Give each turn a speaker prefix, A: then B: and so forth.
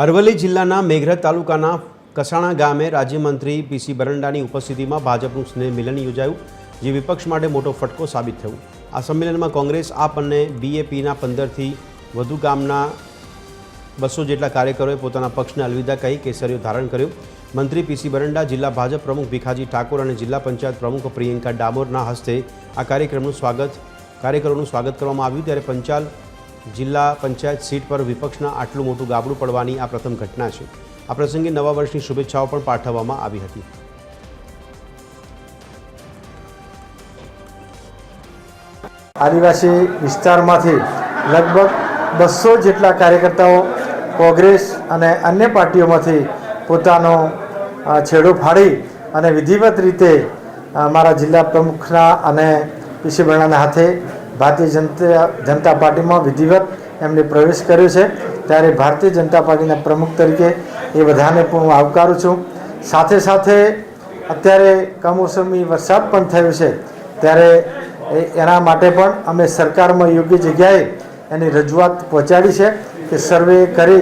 A: અરવલ્લી જિલ્લાના મેઘરજ તાલુકાના કસાણા ગામે રાજ્યમંત્રી પીસી બરંડાની ઉપસ્થિતિમાં ભાજપનું સ્નેહ મિલન યોજાયું, જે વિપક્ષ માટે મોટો ફટકો સાબિત થયું। આ સંમેલનમાં કોંગ્રેસ, આપ અને બીએપીના 15થી વધુ ગામના 200 જેટલા કાર્યકરોએ પોતાના પક્ષને અલવિદા કહી કેસરીઓ ધારણ કર્યો। મંત્રી પીસી બરંડા, જિલ્લા ભાજપ પ્રમુખ ભીખાજી ઠાકોર અને જિલ્લા પંચાયત પ્રમુખ પ્રિયંકા ડામોરના હસ્તે આ કાર્યક્રમનું સ્વાગત કરવામાં આવ્યું। ત્યારે પંચાલ જિલ્લા પંચાયત સીટ પર વિપક્ષના આટલું મોટું ગાબડું પડવાની આ પ્રથમ ઘટના છે। આ પ્રસંગે નવા વર્ષની શુભેચ્છાઓ પણ પાઠવવામાં આવી હતી।
B: आदिवासी विस्तारमांथी लगभग 200 जेटला कार्यकर्ताओं कोंग्रेस अने अन्य पार्टीओमांथी पोतानो छेड़ो फाड़ी अने विधिवत रीते मारा जिल्ला प्रमुखना अने पीसी बरंडाना हाथे भारतीय जनता पार्टी में विधिवत एमने प्रवेश कर्यो छे। त्यारे भारतीय जनता पार्टी प्रमुख तरीके ए बधाने पण हूँ आवकारूं छूं। साथे साथे अत्यारे कमोसमी वरसाद पण थयो छे, त्यारे एना माटे पण अमे सरकार में योग्य जग्याए एनी रजूआत पहोंचाड़ी छे कि सर्वे करी